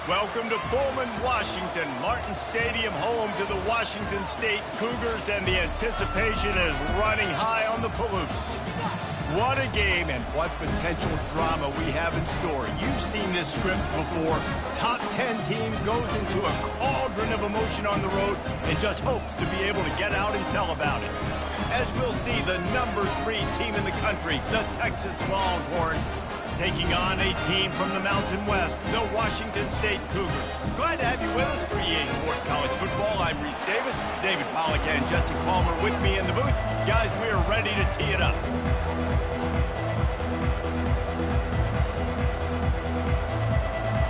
Welcome to Pullman, Washington. Martin Stadium, home to the Washington State Cougars, and the anticipation is running high on the Palouse. What a game and what potential drama we have in store. You've seen this script before. Top 10 team goes into a cauldron of emotion on the road and just hopes to be able to get out and tell about it. As we'll see, the number 3 team in the country, the Texas Longhorns, taking on a team from the Mountain West, the Washington State Cougars. Glad to have you with us for EA Sports College Football. I'm Reese Davis, David Pollack and Jesse Palmer with me in the booth. Guys, we are ready to tee it up.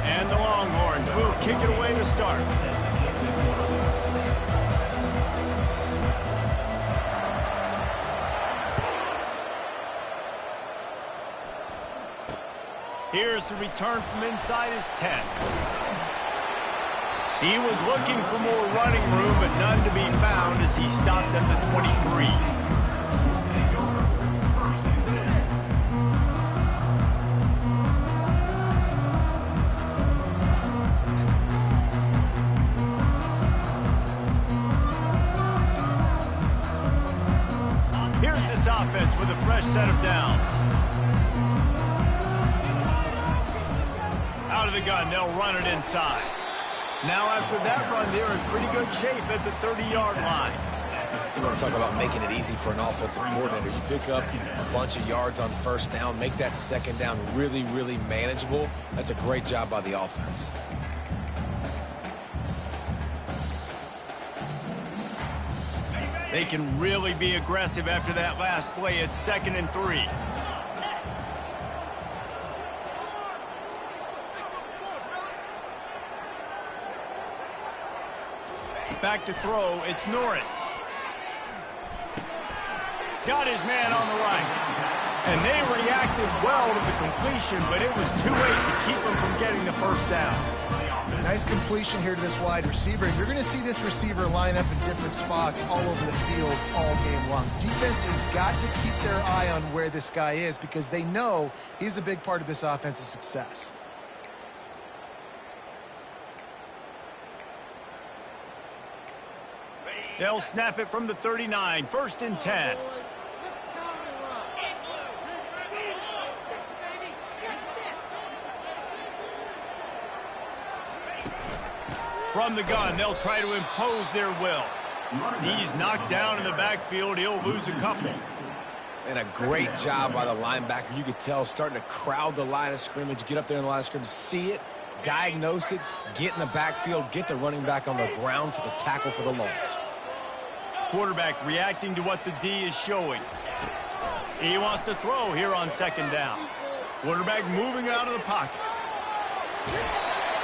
And the Longhorns will kick it away to start. Here's the return from inside his 10. He was looking for more running room, but none to be found as he stopped at the 23. Here's this offense with a fresh set of downs. Out of the gun, they'll run it inside. Now after that run, they're in pretty good shape at the 30-yard line. You want to talk about making it easy for an offensive coordinator. You pick up a bunch of yards on first down, make that second down really, really manageable. That's a great job by the offense. They can really be aggressive after that last play. It's 2nd and 3. Back to throw, it's Norris. Got his man on the right. And they reacted well to the completion, but it was too late to keep him from getting the first down. Nice completion here to this wide receiver. You're going to see this receiver line up in different spots all over the field all game long. Defense has got to keep their eye on where this guy is because they know he's a big part of this offense's success. They'll snap it from the 39, 1st and 10. From the gun, they'll try to impose their will. He's knocked down in the backfield. He'll lose a couple. And a great job by the linebacker. You could tell starting to crowd the line of scrimmage, get up there in the line of scrimmage, see it, diagnose it, get in the backfield, get the running back on the ground for the tackle for the loss. Quarterback reacting to what the D is showing. He wants to throw here on 2nd down. Quarterback moving out of the pocket.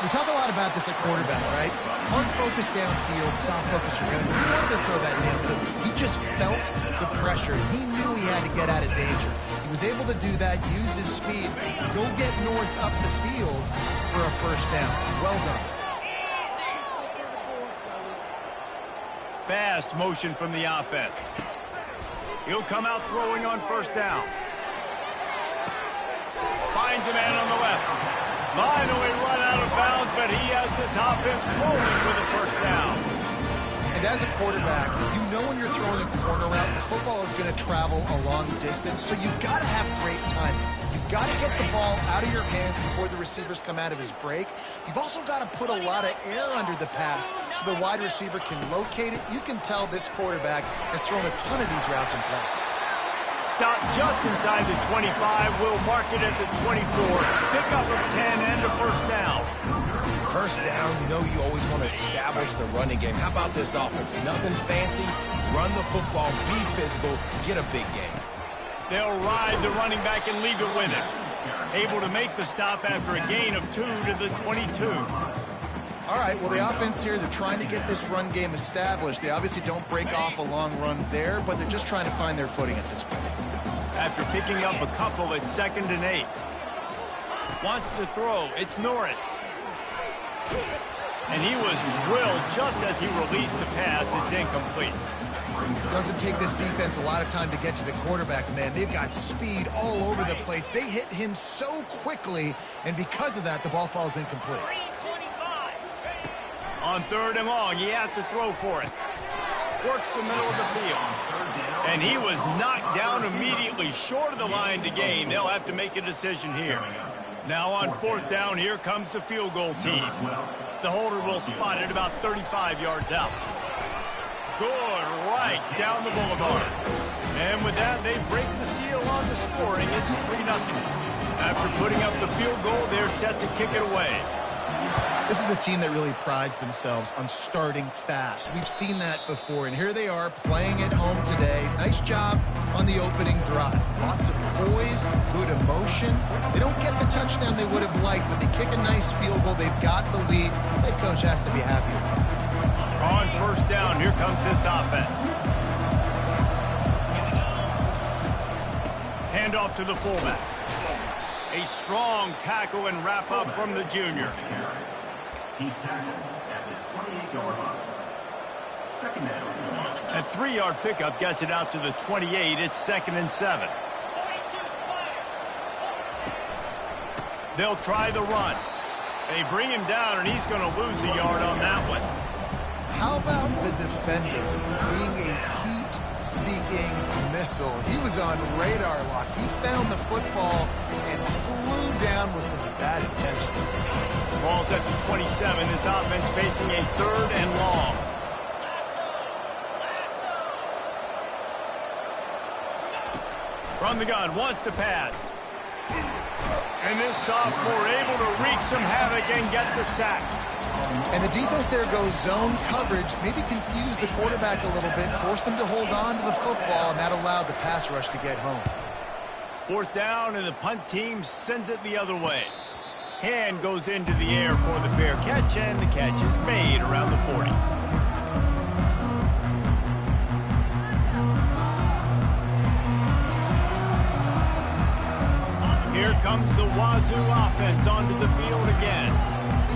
We talk a lot about this at quarterback, right? Hard focus downfield, soft focus around. He wanted to throw that downfield. He just felt the pressure. He knew he had to get out of danger. He was able to do that, use his speed, go get North up the field for a first down. Well done. Fast motion from the offense. He'll come out throwing on 1st down. Finds a man on the left. Finally run out of bounds, but he has this offense rolling for the 1st down. And as a quarterback, you know when you're throwing a corner route, the football is going to travel a long distance, so you've got to have great timing. You've got to get the ball out of your hands before the receivers come out of his break. You've also got to put a lot of air under the pass so the wide receiver can locate it. You can tell this quarterback has thrown a ton of these routes in practice. Stops just inside the 25. We'll mark it at the 24. Pickup of 10 and a 1st down. First down, you know you always want to establish the running game. How about this offense? Nothing fancy. Run the football, be physical, get a big game. They'll ride the running back and leave it with him. Able to make the stop after a gain of 2 to the 22. All right, well, the offense here, they're trying to get this run game established. They obviously don't break off a long run there, but they're just trying to find their footing at this point. After picking up a couple, it's 2nd and 8. Wants to throw. It's Norris. And he was drilled just as he released the pass. It's incomplete. Doesn't take this defense a lot of time to get to the quarterback, man. They've got speed all over the place. They hit him so quickly, and because of that, the ball falls incomplete. On 3rd and long, he has to throw for it. Works the middle of the field. And he was knocked down immediately short of the line to gain. They'll have to make a decision here. Now on 4th down, here comes the field goal team. The holder will spot it about 35 yards out. Good right down the boulevard. And with that, they break the seal on the scoring. It's 3-0. After putting up the field goal, they're set to kick it away. This is a team that really prides themselves on starting fast. We've seen that before, and here they are playing at home today. Nice job on the opening drive. Lots of poise, good emotion. They don't get the touchdown they would have liked, but they kick a nice field goal. They've got the lead. Head coach has to be happy with that. On 1st down, here comes this offense. Handoff to the fullback. A strong tackle and wrap up from the junior. He's tackled at the 28-yard line. 2nd down. A 3-yard pickup gets it out to the 28. It's 2nd and 7. They'll try the run. They bring him down, and he's going to lose a yard on that one. How about the defender being a heat-seeking missile? He was on radar lock. He found the football and flew down with some bad intentions. Ball's at the 27. This offense facing a 3rd and long. From the gun, wants to pass. And this sophomore able to wreak some havoc and get the sack. And the defense there goes zone coverage, maybe confused the quarterback a little bit, forced him to hold on to the football, and that allowed the pass rush to get home. 4th down, and the punt team sends it the other way. Hand goes into the air for the fair catch, and the catch is made around the 40. Here comes the Wazoo offense onto the field again.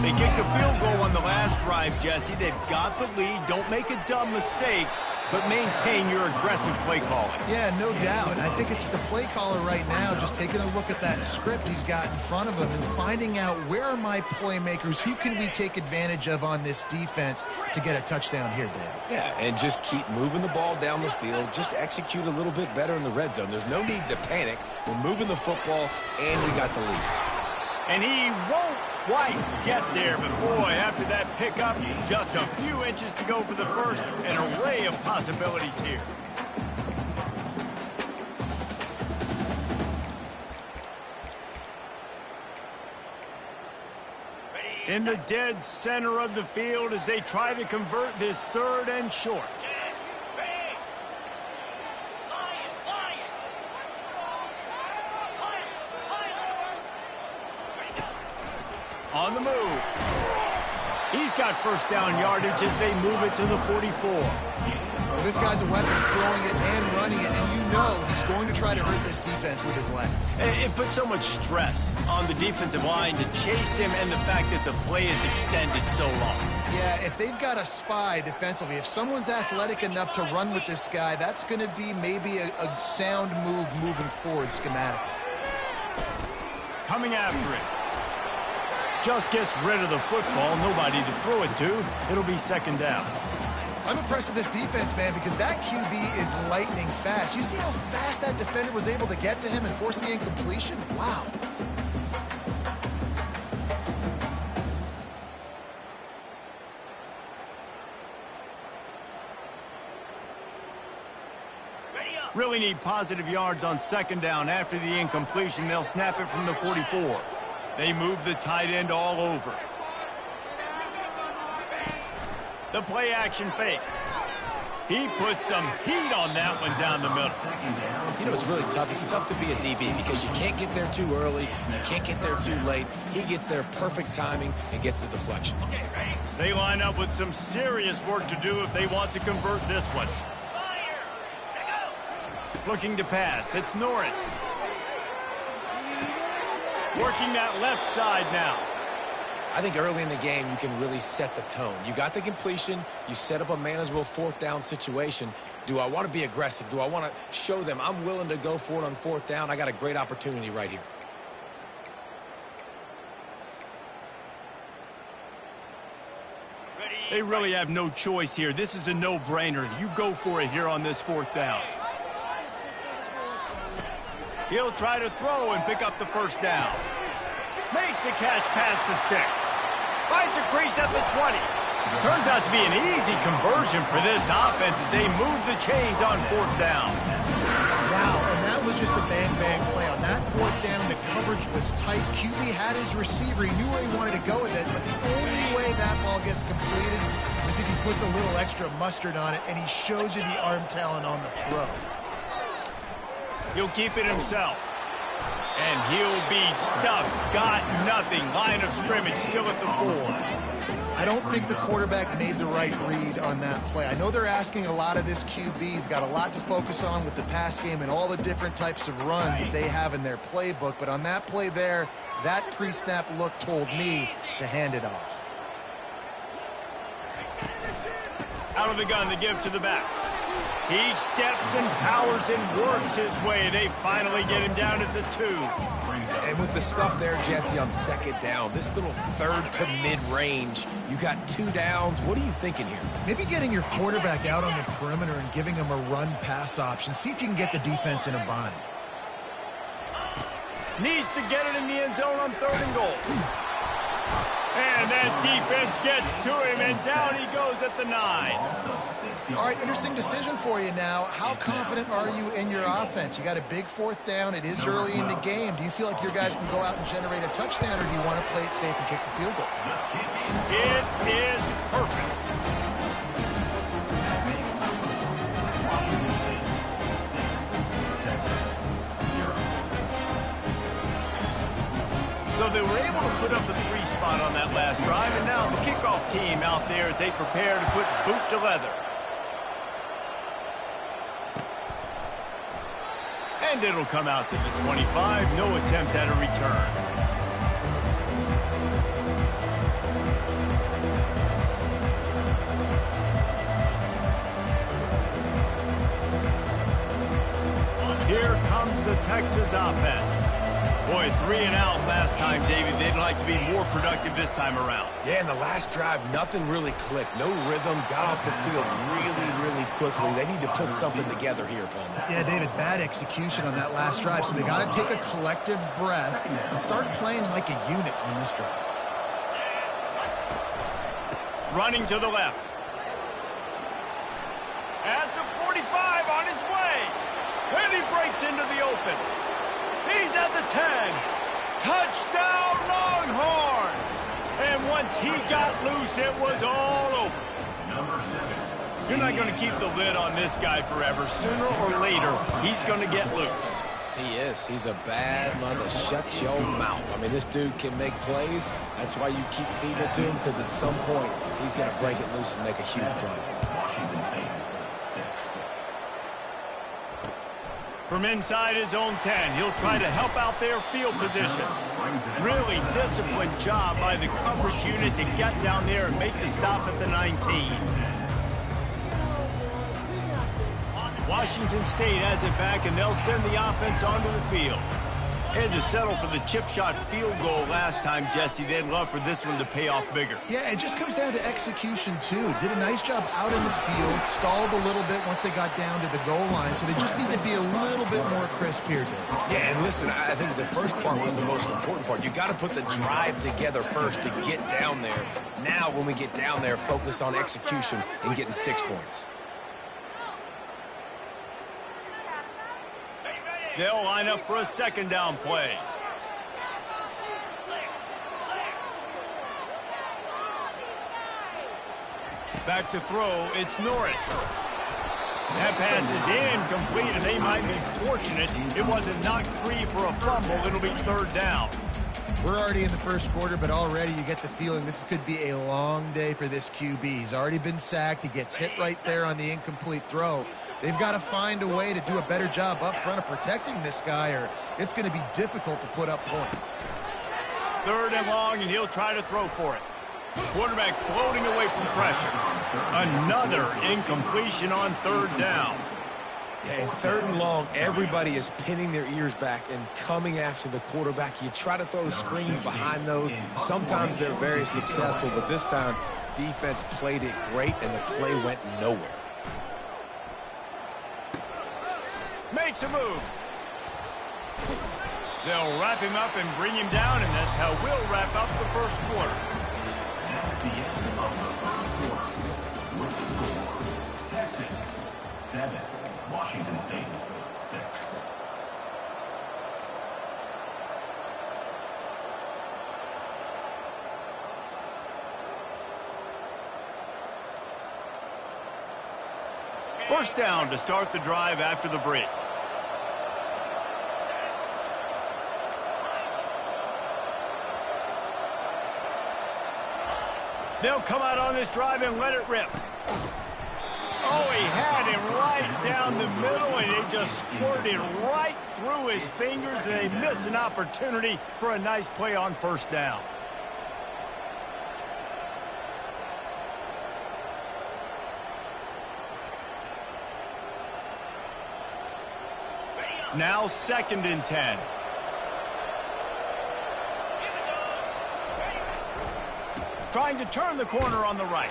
They kicked a field goal on the last drive, Jesse. They've got the lead. Don't make a dumb mistake, but maintain your aggressive play calling. Yeah, no doubt. I think it's the play caller right now just taking a look at that script he's got in front of him and finding out where are my playmakers, who can we take advantage of on this defense to get a touchdown here, David. Yeah, and just keep moving the ball down the field. Just execute a little bit better in the red zone. There's no need to panic. We're moving the football, and we got the lead. And he won't quite get there, but boy, after that pickup, just a few inches to go for the first. An array of possibilities here. In the dead center of the field as they try to convert this 3rd and short. On the move. He's got 1st down yardage as they move it to the 44. Well, this guy's a weapon, throwing it and running it, and you know he's going to try to hurt this defense with his legs. It puts so much stress on the defensive line to chase him, and the fact that the play is extended so long. Yeah, if they've got a spy defensively, if someone's athletic enough to run with this guy, that's going to be maybe a sound move moving forward schematically. Coming after it. Just gets rid of the football. Nobody to throw it to. It'll be 2nd down. I'm impressed with this defense, man, because that QB is lightning fast. You see how fast that defender was able to get to him and force the incompletion? Wow. Really need positive yards on 2nd down. After the incompletion, they'll snap it from the 44. They move the tight end all over. The play action fake. He put some heat on that one down the middle. You know, it's really tough. It's tough to be a DB because you can't get there too early. You can't get there too late. He gets there perfect timing and gets the deflection. They line up with some serious work to do if they want to convert this one. Looking to pass. It's Norris. Working that left side now. I think early in the game, you can really set the tone. You got the completion. You set up a manageable 4th down situation. Do I want to be aggressive? Do I want to show them I'm willing to go for it on 4th down? I got a great opportunity right here. They really have no choice here. This is a no-brainer. You go for it here on this 4th down. He'll try to throw and pick up the first down. Makes the catch past the sticks. Finds a crease at the 20. Turns out to be an easy conversion for this offense as they move the chains on 4th down. Wow, and that was just a bang-bang play. On that 4th down, the coverage was tight. QB had his receiver. He knew where he wanted to go with it, but the only way that ball gets completed is if he puts a little extra mustard on it, and he shows you the arm talent on the throw. He'll keep it himself. And he'll be stuffed. Got nothing. Line of scrimmage still at the 4. I don't think the quarterback made the right read on that play. I know they're asking a lot of this QB. He's got a lot to focus on with the pass game and all the different types of runs that they have in their playbook. But on that play there, that pre-snap look told me to hand it off. Out of the gun to give to the back. He steps and powers and works his way. They finally get him down at the 2. And with the stuff there, Jesse, on 2nd down, this little 3rd to mid-range, you got 2 downs. What are you thinking here? Maybe getting your quarterback out on the perimeter and giving him a run-pass option. See if you can get the defense in a bind. Needs to get it in the end zone on 3rd and goal. And that defense gets to him, and down he goes at the 9. All right, interesting decision for you now. How confident are you in your offense? You got a big 4th down. It is early in the game. Do you feel like your guys can go out and generate a touchdown, or do you want to play it safe and kick the field goal? It is perfect. So they were able to put up the 3 spot on that last drive, and now the kickoff team out there as they prepare to put boot to leather. And it'll come out to the 25. No attempt at a return. Here comes the Texas offense. Boy, 3 and out last time, David. They'd like to be more productive this time around. Yeah, in the last drive, nothing really clicked. No rhythm, got off the field really quickly. They need to put something together here, Palmer. Yeah, David, bad execution on that last drive, so they got to take a collective breath and start playing like a unit on this drive. Running to the left. At the 45 on his way. And he breaks into the open. He's at the 10. Touchdown, Longhorns! And once he got loose, it was all over. Number 7. You're not going to keep the lid on this guy forever. Sooner or later, he's going to get loose. He is. He's a bad mother. Shut your mouth. I mean, this dude can make plays. That's why you keep feeding it to him, because at some point, he's going to break it loose and make a huge play. Washington State, 6. From inside his own 10, he'll try to help out their field position. Really disciplined job by the coverage unit to get down there and make the stop at the 19. Washington State has it back, and they'll send the offense onto the field. Had to settle for the chip shot field goal last time, Jesse. They'd love for this one to pay off bigger. Yeah, it just comes down to execution, too. Did a nice job out in the field, stalled a little bit once they got down to the goal line, so they just need to be a little bit more crisp here, Dave. Yeah, and listen, I think the first part was the most important part. You got to put the drive together first to get down there. Now, when we get down there, focus on execution and getting 6 points. They'll line up for a 2nd down play. Back to throw, it's Norris. That pass is incomplete, and they might be fortunate it wasn't knocked free for a fumble. It'll be 3rd down. We're already in the first quarter, but already you get the feeling this could be a long day for this QB. He's already been sacked. He gets hit right there on the incomplete throw. They've got to find a way to do a better job up front of protecting this guy, or it's going to be difficult to put up points. 3rd and long, and he'll try to throw for it. Quarterback floating away from pressure. Another incompletion on 3rd down. And 3rd and long, everybody is pinning their ears back and coming after the quarterback. You try to throw screens behind those. Sometimes they're very successful, but this time, defense played it great, and the play went nowhere. Makes a move. They'll wrap him up and bring him down, and that's how we'll wrap up the first quarter. That's the end of the first quarter. With the score, Texas 7, Washington State 6. First down to start the drive after the break. They'll come out on this drive and let it rip. Oh, he had him right down the middle, and it just squirted right through his fingers, and they miss an opportunity for a nice play on first down. Now 2nd and 10. Trying to turn the corner on the right.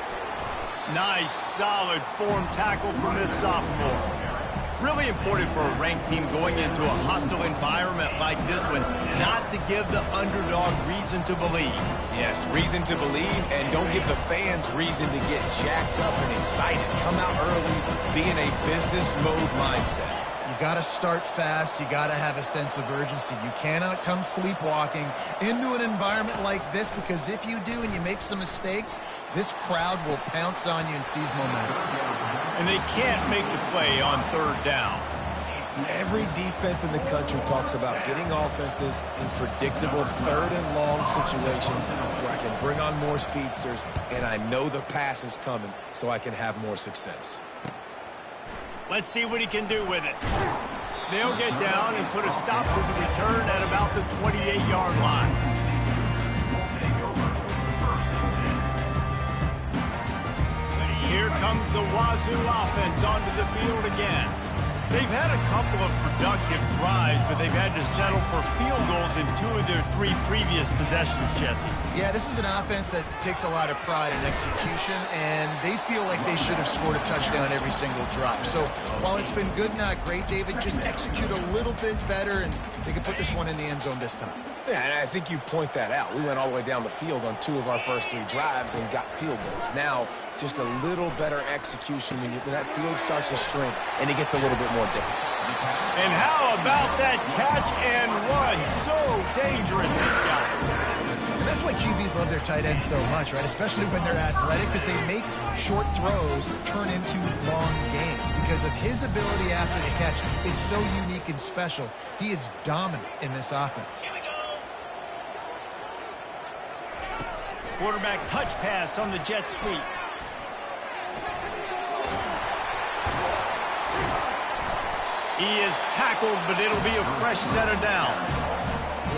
Nice, solid form tackle from this sophomore. Really important for a ranked team going into a hostile environment like this one, not to give the underdog reason to believe. Yes, reason to believe, and don't give the fans reason to get jacked up and excited. Come out early, be in a business mode mindset. You got to start fast. You got to have a sense of urgency. You cannot come sleepwalking into an environment like this, because if you do and you make some mistakes, this crowd will pounce on you and seize momentum. And they can't make the play on 3rd down. Every defense in the country talks about getting offenses in predictable 3rd and long situations where I can bring on more speedsters, and I know the pass is coming so I can have more success. Let's see what he can do with it. They'll get down and put a stop to the return at about the 28-yard line. Here comes the Wazoo offense onto the field again. They've had a couple of productive drives, but they've had to settle for field goals in 2 of their 3 previous possessions, Jesse. Yeah, this is an offense that takes a lot of pride in execution, and they feel like they should have scored a touchdown every single drive. So while it's been good, not great, David, just execute a little bit better, and they can put this one in the end zone this time. Yeah, and I think you point that out. We went all the way down the field on 2 of our first 3 drives and got field goals. Now, just a little better execution when that field starts to shrink and it gets a little bit more difficult. And how about that catch and run? So dangerous, this guy. That's why QBs love their tight ends so much, right? Especially when they're athletic, because they make short throws turn into long gains. Because of his ability after the catch, it's so unique and special. He is dominant in this offense. Quarterback touch pass on the jet sweep. He is tackled, but it'll be a fresh set of downs.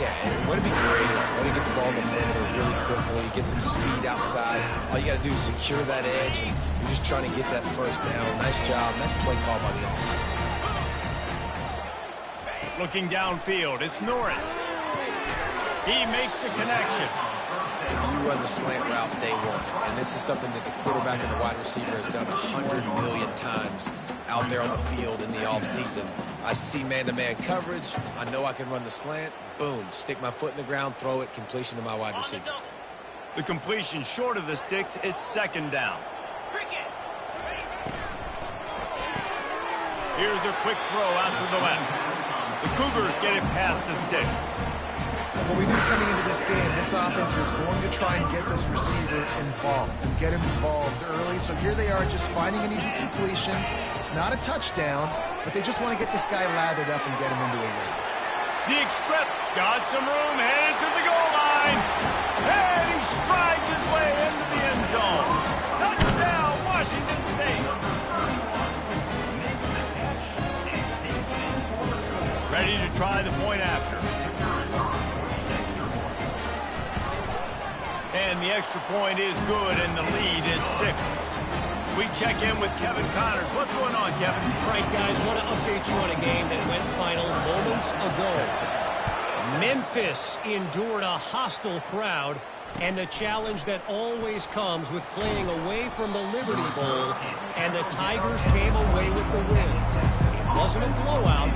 Yeah, and way to be creative. Way to get the ball in the perimeter really quickly. Get some speed outside. All you got to do is secure that edge, and you're just trying to get that first down. Nice job. Nice play call by the offense. Looking downfield, it's Norris. He makes the connection. You run the slant route day one, and this is something that the quarterback and the wide receiver has done 100 million times out there on the field in the offseason. I see man-to-man coverage. I know I can run the slant. Boom, stick my foot in the ground, throw it, completion to my wide receiver. The completion short of the sticks, it's 2nd down. Here's a quick throw out to the left. The Cougars get it past the sticks. Well, we knew coming into this game, this offense was going to try and get this receiver involved and get him involved early. So here they are just finding an easy completion. It's not a touchdown, but they just want to get this guy lathered up and get him into a rhythm. The Express got some room, headed to the goal line. And he strides his way into the end zone. Touchdown, Washington State. Ready to try the point after. And the extra point is good, and the lead is 6. We check in with Kevin Connors. What's going on, Kevin? All right, guys, want to update you on a game that went final moments ago. Memphis endured a hostile crowd and the challenge that always comes with playing away from the Liberty Bowl, and the Tigers came away with the win. It wasn't a blowout,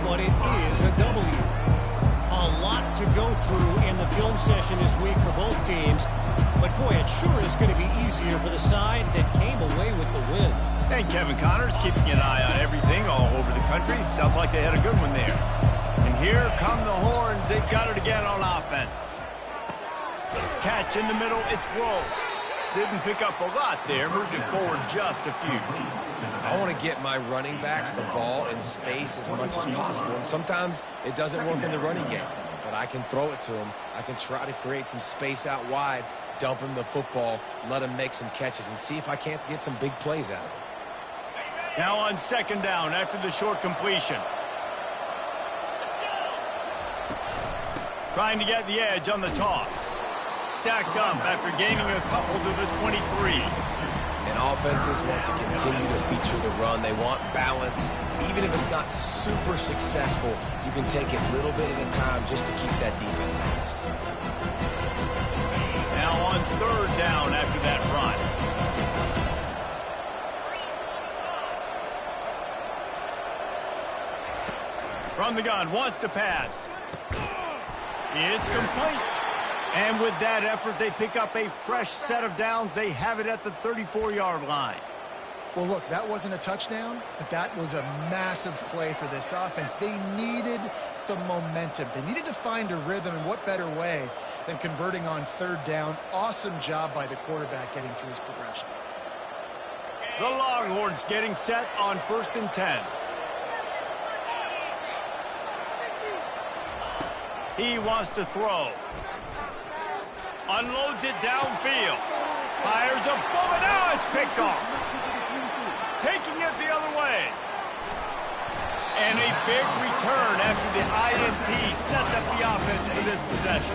but it is a W. A lot to go through in the film session this week for both teams, but boy, it sure is going to be easier for the side that came away with the win. And Kevin Connors keeping an eye on everything all over the country. Sounds like they had a good one there. And here come the Horns. They've got it again on offense. Catch in the middle, it's Grove. Didn't pick up a lot there, moved it forward just a few. I want to get my running backs the ball in space as much as possible, and sometimes it doesn't work in the running game, but I can throw it to them. I can try to create some space out wide, dump him the football, let him make some catches, and see if I can't get some big plays out of it. Now on second down after the short completion. Trying to get the edge on the toss. Stacked up after gaining a couple to the 23. And offenses want to continue to feature the run. They want balance. Even if it's not super successful, you can take it little bit at a time just to keep that defense honest. Now on third down after that run. From the gun, wants to pass. It's complete. And with that effort, they pick up a fresh set of downs. They have it at the 34-yard line. Well, look, that wasn't a touchdown, but that was a massive play for this offense. They needed some momentum. They needed to find a rhythm, and what better way than converting on third down. Awesome job by the quarterback getting through his progression. The Longhorns getting set on 1st and 10. He wants to throw. Unloads it downfield. Fires a bullet. Now it's picked off. Taking it the other way. And a big return after the INT sets up the offense for this possession.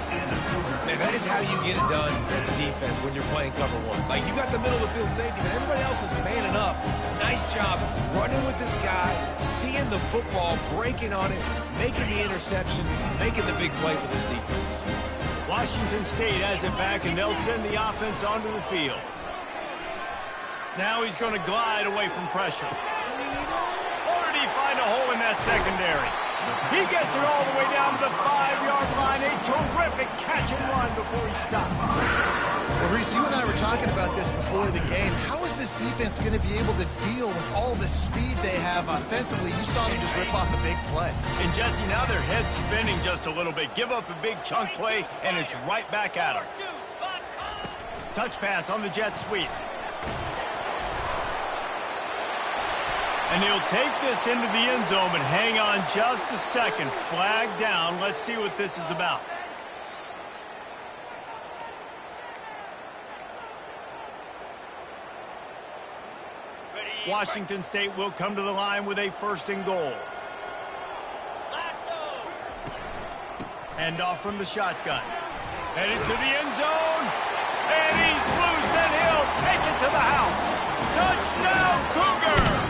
Man, that is how you get it done as a defense when you're playing cover one. Like, you got the middle of the field safety, but everybody else is manning up. Nice job running with this guy, seeing the football, breaking on it, making the interception, making the big play for this defense. Washington State has it back, and they'll send the offense onto the field. Now he's going to glide away from pressure. Or did he find a hole in that secondary? He gets it all the way down to the 5-yard line. A terrific catch and run before he stopped. Well, Reese, you and I were talking about this before the game. How is this defense going to be able to deal with all the speed they have offensively? You saw them just rip off a big play. And, Jesse, now their head's spinning just a little bit. Give up a big chunk play, and it's right back at them. Touch pass on the jet sweep. And he'll take this into the end zone, but hang on just a second. Flag down. Let's see what this is about. Washington State will come to the line with a 1st and goal. Hand off from the shotgun. Headed to the end zone. And he's loose, and he'll take it to the house. Touchdown, Cougar!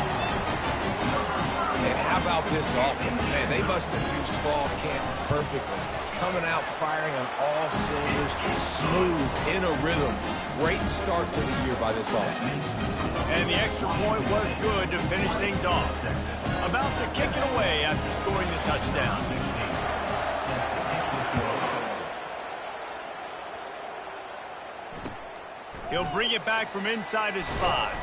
And how about this offense? Man, they must have used fall camp perfectly. Coming out firing on all cylinders, smooth, in a rhythm. Great start to the year by this offense. And the extra point was good to finish things off. About to kick it away after scoring the touchdown. He'll bring it back from inside his 5.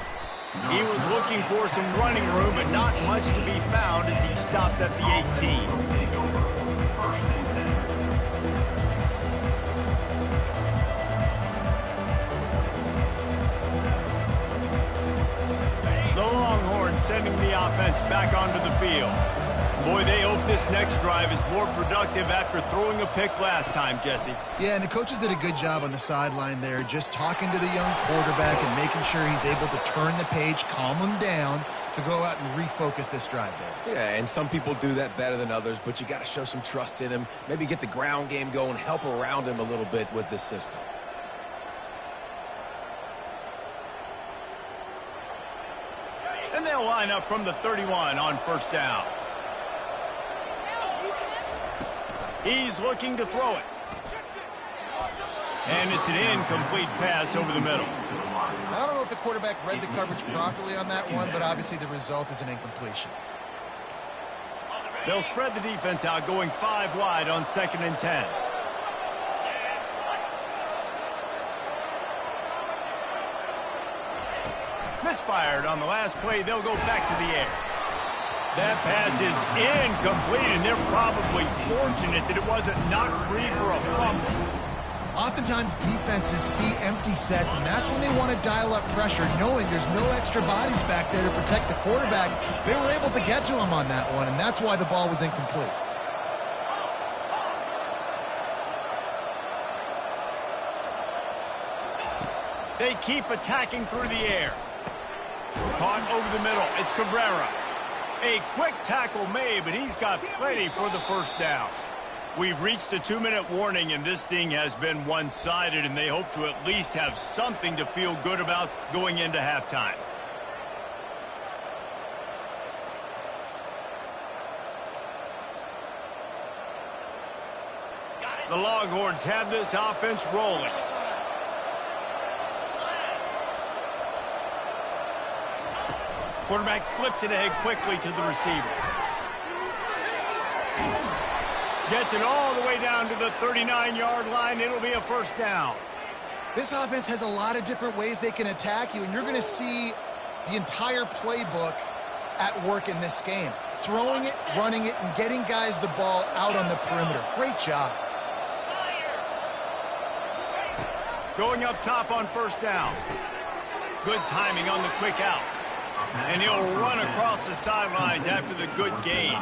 He was looking for some running room, but not much to be found as he stopped at the 18. The Longhorns sending the offense back onto the field. Boy, they hope this next drive is more productive after throwing a pick last time, Jesse. Yeah, and the coaches did a good job on the sideline there, just talking to the young quarterback and making sure he's able to turn the page, calm him down to go out and refocus this drive there. Yeah, and some people do that better than others, but you got to show some trust in him. Maybe get the ground game going, help around him a little bit with this system. They'll line up from the 31 on first down. He's looking to throw it. And it's an incomplete pass over the middle. I don't know if the quarterback read the coverage properly on that one, but obviously the result is an incompletion. They'll spread the defense out, going 5 wide on 2nd and 10. Misfired on the last play. They'll go back to the air. That pass is incomplete, and they're probably fortunate that it wasn't knocked free for a fumble. Oftentimes defenses see empty sets, and that's when they want to dial up pressure, knowing there's no extra bodies back there to protect the quarterback. They were able to get to him on that one, and that's why the ball was incomplete. They keep attacking through the air. Caught over the middle. It's Cabrera. A quick tackle made, but he's got plenty for the first down. We've reached the 2-minute warning, and this thing has been one-sided, and they hope to at least have something to feel good about going into halftime. The Longhorns have this offense rolling. Quarterback flips it ahead quickly to the receiver. Gets it all the way down to the 39-yard line. It'll be a first down. This offense has a lot of different ways they can attack you, and you're going to see the entire playbook at work in this game. Throwing it, running it, and getting guys the ball out on the perimeter. Great job. Going up top on first down. Good timing on the quick out. And he'll run across the sidelines after the good gain.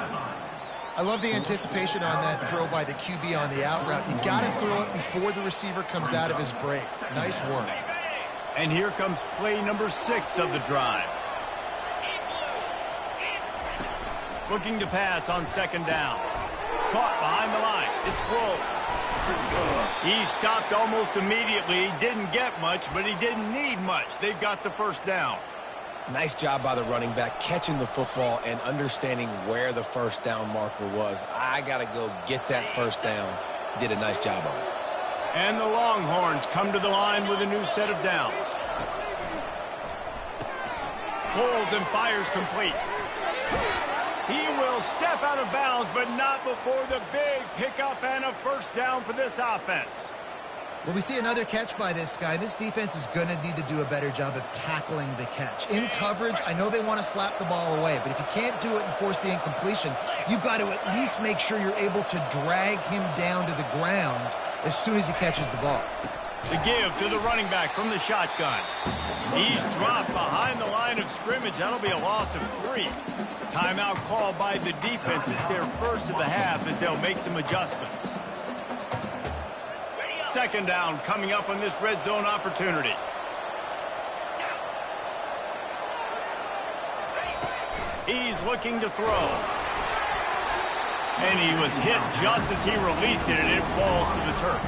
I love the anticipation on that throw by the QB on the out route. You got to throw it before the receiver comes out of his break. Nice work. And here comes play number 6 of the drive. Looking to pass on second down. Caught behind the line. It's Grove. He stopped almost immediately. He didn't get much, but he didn't need much. They've got the first down. Nice job by the running back, catching the football and understanding where the first down marker was. I got to go get that first down. He did a nice job of it. And the Longhorns come to the line with a new set of downs. Pulls and fires complete. He will step out of bounds, but not before the big pickup and a first down for this offense. Well, we see another catch by this guy. This defense is going to need to do a better job of tackling the catch. In coverage, I know they want to slap the ball away, but if you can't do it and force the incompletion, you've got to at least make sure you're able to drag him down to the ground as soon as he catches the ball. The give to the running back from the shotgun. He's dropped behind the line of scrimmage. That'll be a loss of 3. Timeout called by the defense. It's their first of the half as they'll make some adjustments. Second down coming up on this red zone opportunity. He's looking to throw. And he was hit just as he released it, and it falls to the turf.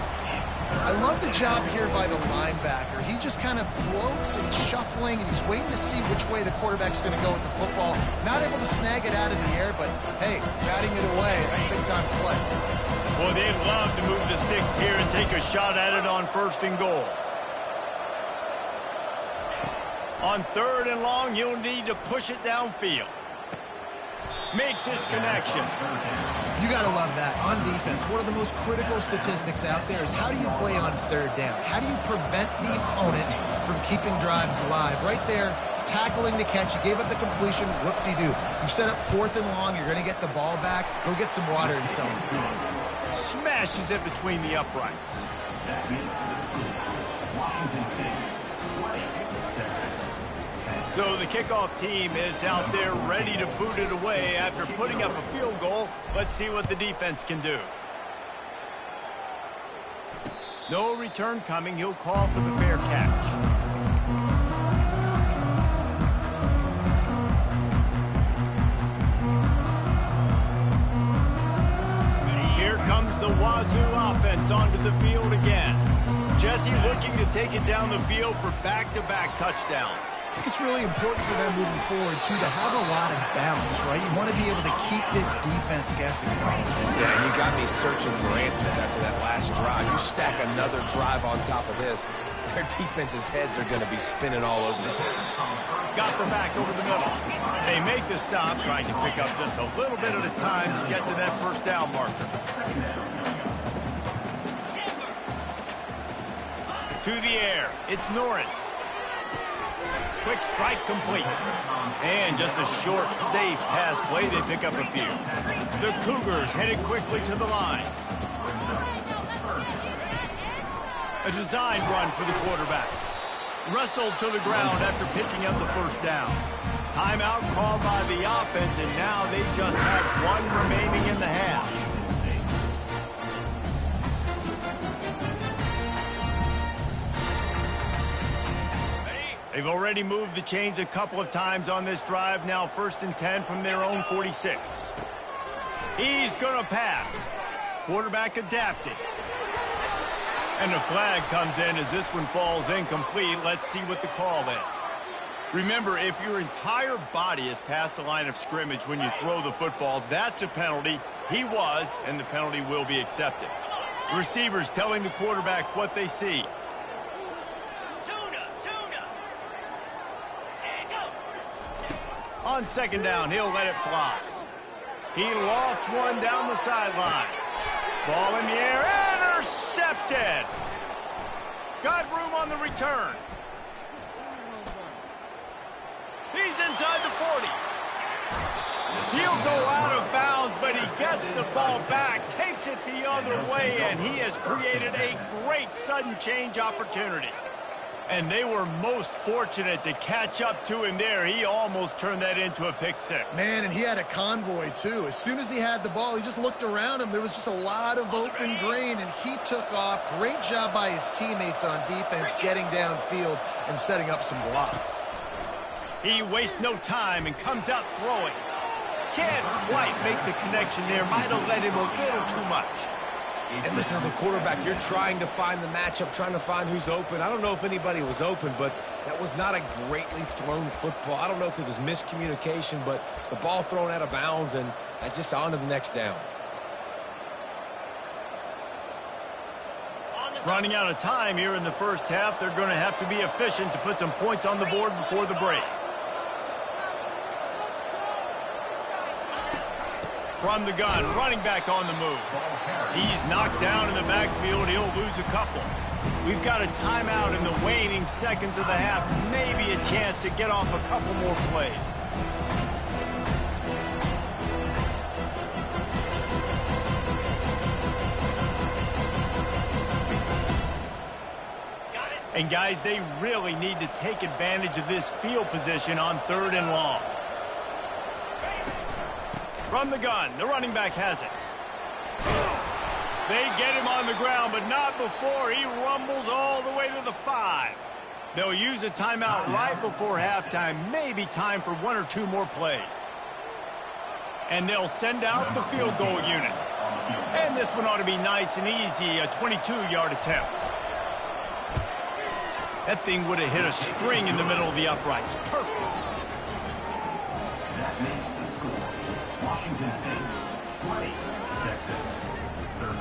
I love the job here by the linebacker. He just kind of floats and shuffling, and he's waiting to see which way the quarterback's going to go with the football. Not able to snag it out of the air, but, hey, batting it away, that's a big-time play. Well, they'd love to move the sticks here and take a shot at it on first and goal. On third and long, he'll need to push it downfield. Makes his connection. You got to love that. On defense, one of the most critical statistics out there is how do you play on third down? How do you prevent the opponent from keeping drives alive? Right there, tackling the catch. You gave up the completion. Whoop-de-doo. You set up fourth and long. You're going to get the ball back. Go get some water and sell it. Smashes it between the uprights. That gives the score. Washington State 20, Texas 10. So the kickoff team is out there ready to boot it away after putting up a field goal. Let's see what the defense can do. No return coming. He'll call for the fair catch. Here comes the Wazoo offense onto the field again. Just Jesse looking to take it down the field for back-to-back touchdowns. I think it's really important for them moving forward, too, to have a lot of balance, right? You want to be able to keep this defense guessing. Yeah, and you got me searching for answers after that last drive. You stack another drive on top of this, their defense's heads are going to be spinning all over the place. Got the back over the middle. They make the stop, trying to pick up just a little bit at a time to get to that first down marker. To the air, it's Norris. Quick strike complete. And just a short, safe pass play. They pick up a few. The Cougars headed quickly to the line. A design run for the quarterback. Wrestled to the ground after picking up the first down. Timeout called by the offense, and now they just have one remaining in the half. They've already moved the chains a couple of times on this drive. Now 1st and 10 from their own 46. He's going to pass. Quarterback adapted. And the flag comes in as this one falls incomplete. Let's see what the call is. Remember, if your entire body is past the line of scrimmage when you throw the football, that's a penalty. He was, and the penalty will be accepted. Receivers telling the quarterback what they see. On 2nd down, he'll let it fly. He lost one down the sideline. Ball in the air, intercepted. Got room on the return. He's inside the 40. He'll go out of bounds, but he gets the ball back, takes it the other way, and he has created a great sudden change opportunity. And they were most fortunate to catch up to him there. He almost turned that into a pick six. Man, and he had a convoy, too. As soon as he had the ball, he just looked around him. There was just a lot of open green, and he took off. Great job by his teammates on defense getting downfield and setting up some blocks. He wastes no time and comes out throwing. Can't quite make the connection there. Might have led him a little too much. And listen, as a quarterback, you're trying to find the matchup, trying to find who's open. I don't know if anybody was open, but that was not a greatly thrown football. I don't know if it was miscommunication, but the ball thrown out of bounds and just on to the next down. Running out of time here in the first half, they're going to have to be efficient to put some points on the board before the break. From the gun, running back on the move. He's knocked down in the backfield. He'll lose a couple. We've got a timeout in the waning seconds of the half. Maybe a chance to get off a couple more plays. And guys, they really need to take advantage of this field position on 3rd and long. From the gun, the running back has it. They get him on the ground, but not before he rumbles all the way to the 5. They'll use a timeout right before halftime, maybe time for 1 or 2 more plays. And they'll send out the field goal unit. And this one ought to be nice and easy, a 22-yard attempt. That thing would have hit a string in the middle of the uprights. Perfect. That makes the score. Washington State 20, Texas 13.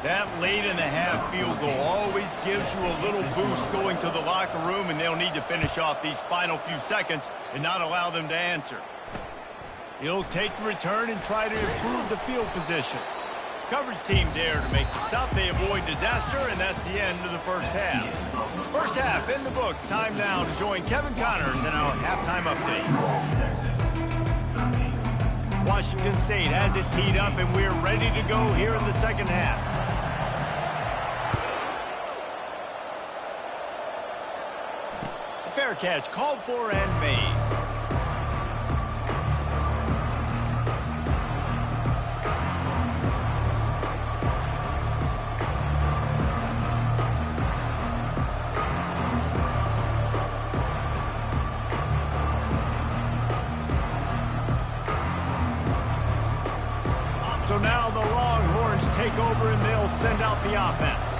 That late in the half field goal always gives you a little boost going to the locker room, and they'll need to finish off these final few seconds and not allow them to answer. He'll take the return and try to improve the field position. Coverage team there to make the stop. They avoid disaster, and that's the end of the first half. First half in the books. Time now to join Kevin Connors in our halftime update. Washington State has it teed up, and we're ready to go here in the second half. A fair catch called for and made. So now the Longhorns take over and they'll send out the offense.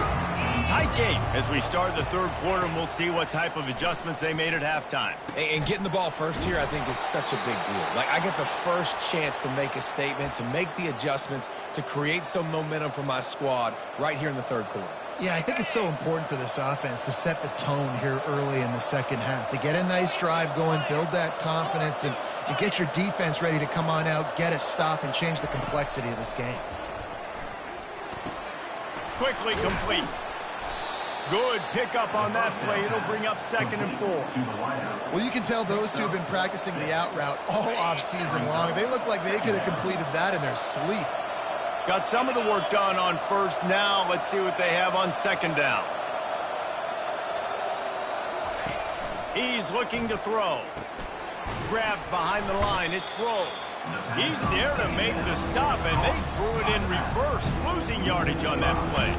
Tight game as we start the third quarter, and we'll see what type of adjustments they made at halftime. And getting the ball first here, I think, is such a big deal. Like, I get the first chance to make a statement, to make the adjustments, to create some momentum for my squad right here in the third quarter. Yeah, I think it's so important for this offense to set the tone here early in the second half, to get a nice drive going, build that confidence, and get your defense ready to come on out, get a stop, and change the complexity of this game. Quickly complete. Good pickup on that play. It'll bring up 2nd and 4. Well, you can tell those two have been practicing the out route all offseason long. They look like they could have completed that in their sleep. Got some of the work done on first. Now let's see what they have on 2nd down. He's looking to throw. Grabbed behind the line. It's Grove. He's there to make the stop, and they threw it in reverse, losing yardage on that play.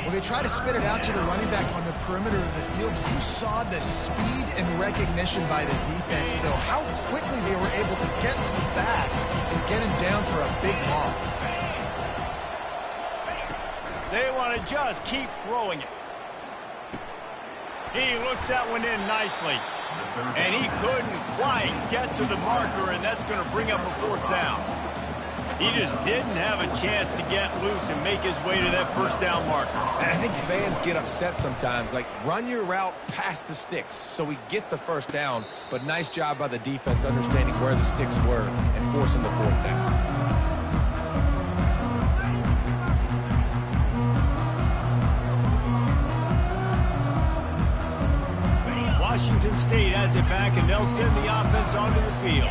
Well, they try to spit it out to the running back on the perimeter of the field. You saw the speed and recognition by the defense, though, how quickly they were able to get to the back and get him down for a big loss. They want to just keep throwing it. He looks that one in nicely. And he couldn't quite get to the marker, and that's going to bring up a 4th down. He just didn't have a chance to get loose and make his way to that 1st down marker. And I think fans get upset sometimes. Like, run your route past the sticks so we get the 1st down. But nice job by the defense understanding where the sticks were and forcing the 4th down. Washington State has it back, and they'll send the offense onto the field.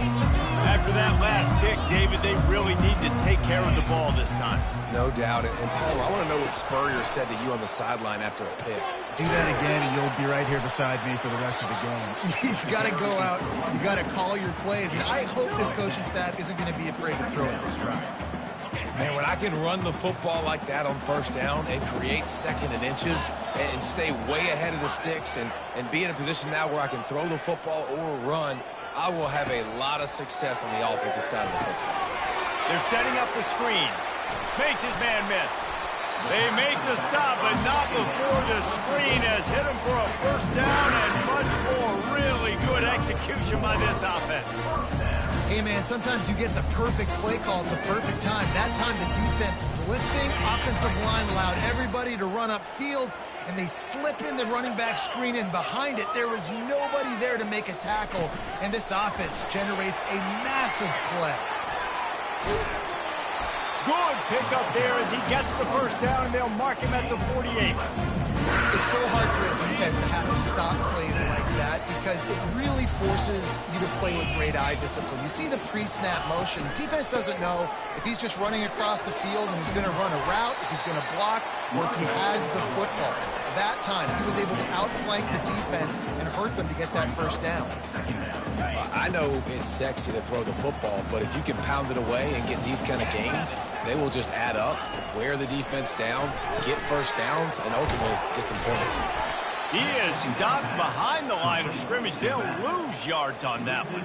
After that last pick, David, they really need to take care of the ball this time. No doubt. And Paul, I want to know what Spurrier said to you on the sideline after a pick. Do that again, and you'll be right here beside me for the rest of the game. You got to go out. You got to call your plays, and I hope this coaching staff isn't going to be afraid to throw it this drive. Man, when I can run the football like that on 1st down and create 2nd and inches and stay way ahead of the sticks and be in a position now where I can throw the football or run, I will have a lot of success on the offensive side of the football. They're setting up the screen. Makes his man miss. They make the stop, but not before the screen has hit him for a 1st down and much more. Really good execution by this offense. Hey, man, sometimes you get the perfect play call at the perfect time. That time the defense blitzing, offensive line allowed everybody to run upfield, and they slip in the running back screen, and behind it there was nobody there to make a tackle, and this offense generates a massive play. Good pickup there as he gets the 1st down, and they'll mark him at the 48. It's so hard for a defense to have to stop plays like that because it really forces you to play with great eye discipline. You see the pre-snap motion. Defense doesn't know if he's just running across the field and he's going to run a route, if he's going to block, or if he has the football. That time, he was able to outflank the defense and hurt them to get that 1st down. I know it's sexy to throw the football, but if you can pound it away and get these kind of gains, they will just add up, wear the defense down, get 1st downs, and ultimately get some points. He is stopped behind the line of scrimmage. They'll lose yards on that one.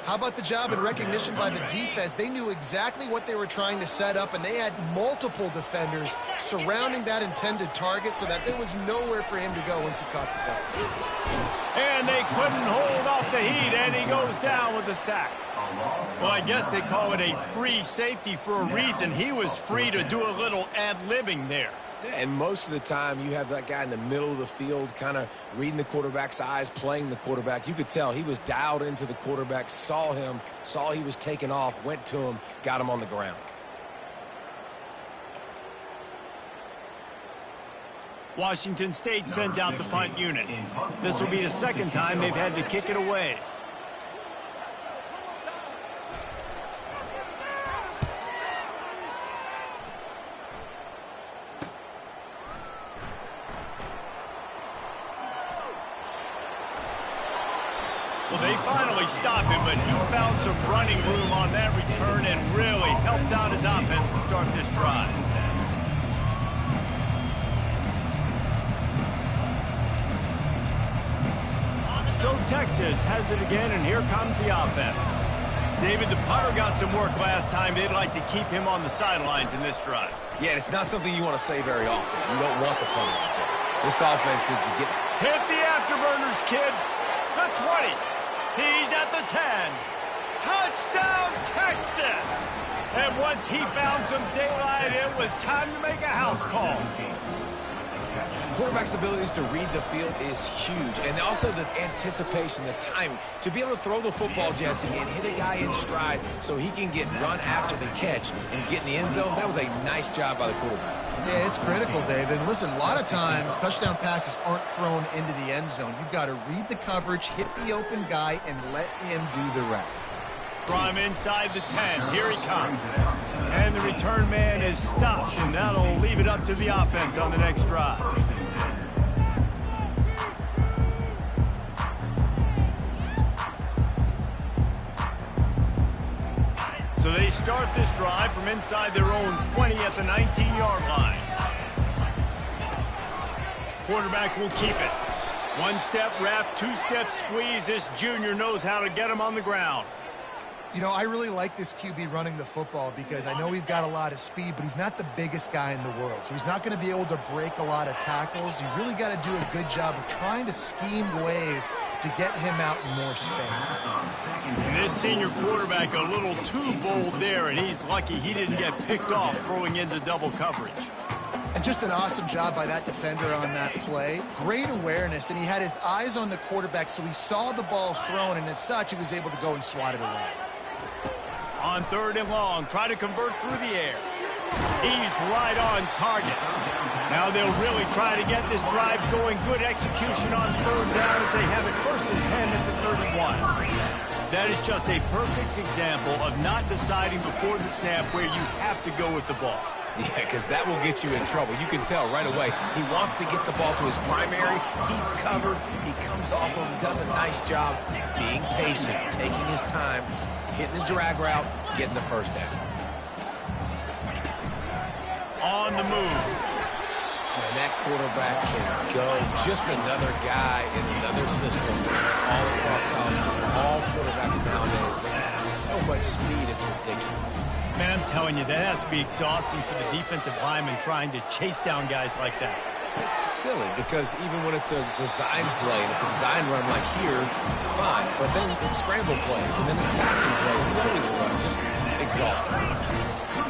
How about the job and recognition by the defense? They knew exactly what they were trying to set up, and they had multiple defenders surrounding that intended target so that there was nowhere for him to go once he caught the ball. And they couldn't hold off the heat, and he goes down with a sack. Well, I guess they call it a free safety for a reason. He was free to do a little ad-libbing there. And most of the time, you have that guy in the middle of the field kind of reading the quarterback's eyes, playing the quarterback. You could tell he was dialed into the quarterback, saw him, saw he was taking off, went to him, got him on the ground. Washington State sends out the punt unit. This will be the 2nd time they've had to kick it away. Well, they finally stop him, but he found some running room on that return and really helps out his offense to start this drive. So Texas has it again, and here comes the offense. David, the punter got some work last time. They'd like to keep him on the sidelines in this drive. Yeah, it's not something you want to say very often. You don't want the punter out there. This offense needs to get... Hit the afterburners, kid. The 20. He's at the 10. Touchdown, Texas. And once he found some daylight, it was time to make a house call. Quarterback's abilities to read the field is huge, and also the anticipation, the timing. To be able to throw the football, Jesse, and hit a guy in stride so he can get run after the catch and get in the end zone, that was a nice job by the quarterback. Yeah, it's critical, David. And listen, a lot of times touchdown passes aren't thrown into the end zone. You've got to read the coverage, hit the open guy, and let him do the rest. From inside the 10, here he comes. And the return man is stopped, and that'll leave it up to the offense on the next drive. So they start this drive from inside their own 20 at the 19-yard line. Quarterback will keep it. One-step wrap, two-step squeeze. This junior knows how to get him on the ground. You know, I really like this QB running the football because I know he's got a lot of speed, but he's not the biggest guy in the world. So he's not going to be able to break a lot of tackles. You really got to do a good job of trying to scheme ways to get him out in more space. And this senior quarterback a little too bold there, and he's lucky he didn't get picked off throwing into double coverage. And just an awesome job by that defender on that play. Great awareness, and he had his eyes on the quarterback, so he saw the ball thrown, and as such, he was able to go and swat it away. On 3rd and long, try to convert through the air. He's right on target. Now they'll really try to get this drive going. Good execution on 3rd down as they have it 1st and 10 at the 31. That is just a perfect example of not deciding before the snap where you have to go with the ball. Yeah, because that will get you in trouble. You can tell right away. He wants to get the ball to his primary. He's covered. He comes off of him, does a nice job being patient, taking his time, hitting the drag route, getting the 1st down. On the move. Man, that quarterback can go. Just another guy in another system all across college football. All quarterbacks nowadays, they got so much speed, it's ridiculous. Man, I'm telling you, that has to be exhausting for the defensive lineman trying to chase down guys like that. It's silly because even when it's a design play and it's a design run like here, fine. But then it's scramble plays and then it's passing plays. He's always a runner. Just exhausting.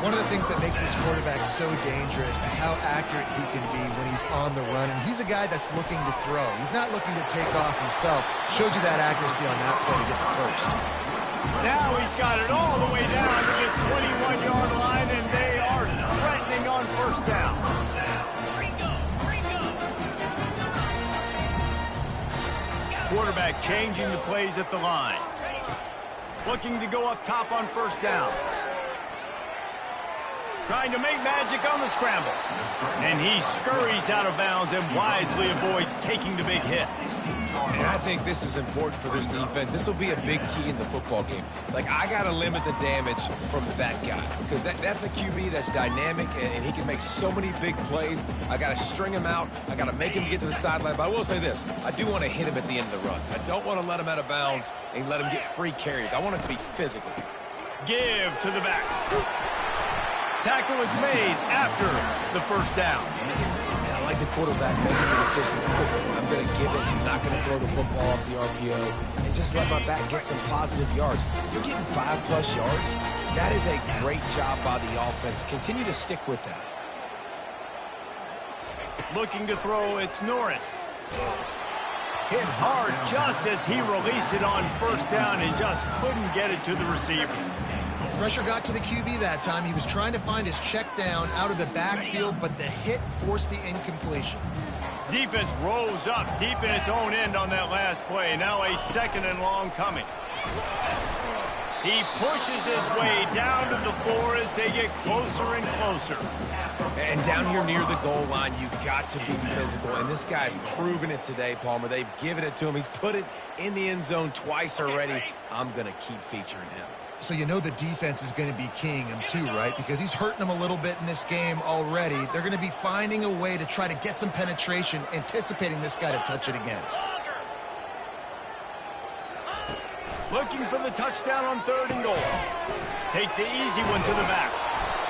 One of the things that makes this quarterback so dangerous is how accurate he can be when he's on the run. And he's a guy that's looking to throw. He's not looking to take off himself. Showed you that accuracy on that play to get the 1st. Now he's got it all the way down to the 21-yard line, and they are threatening on 1st down. Quarterback changing the plays at the line. Looking to go up top on 1st down. Trying to make magic on the scramble. And he scurries out of bounds and wisely avoids taking the big hit. And I think this is important for this defense. This will be a big key in the football game. Like, I got to limit the damage from that guy because that's a QB that's dynamic, and he can make so many big plays. I got to string him out. I got to make him get to the sideline. But I will say this. I do want to hit him at the end of the runs. I don't want to let him out of bounds and let him get free carries. I want it to be physical. Give to the back. Tackle is made after the 1st down. And I like the quarterback making the decision quickly. I'm going to give it. I'm not going to throw the football off the RPO and just let my back get some positive yards. You're getting 5+ yards. That is a great job by the offense. Continue to stick with that. Looking to throw, it's Norris. Hit hard just as he released it on 1st down and just couldn't get it to the receiver. Pressure got to the QB that time. He was trying to find his check down out of the backfield, but the hit forced the incompletion. Defense rose up deep in its own end on that last play. Now a 2nd and long coming. He pushes his way down to the floor as they get closer and closer. And down here near the goal line, you've got to be physical. And this guy's proven it today, Palmer. They've given it to him. He's put it in the end zone twice already. I'm going to keep featuring him. So you know the defense is going to be keying him too, right? Because he's hurting them a little bit in this game already. They're going to be finding a way to try to get some penetration, anticipating this guy to touch it again. Looking for the touchdown on 3rd and goal. Takes the easy one to the back.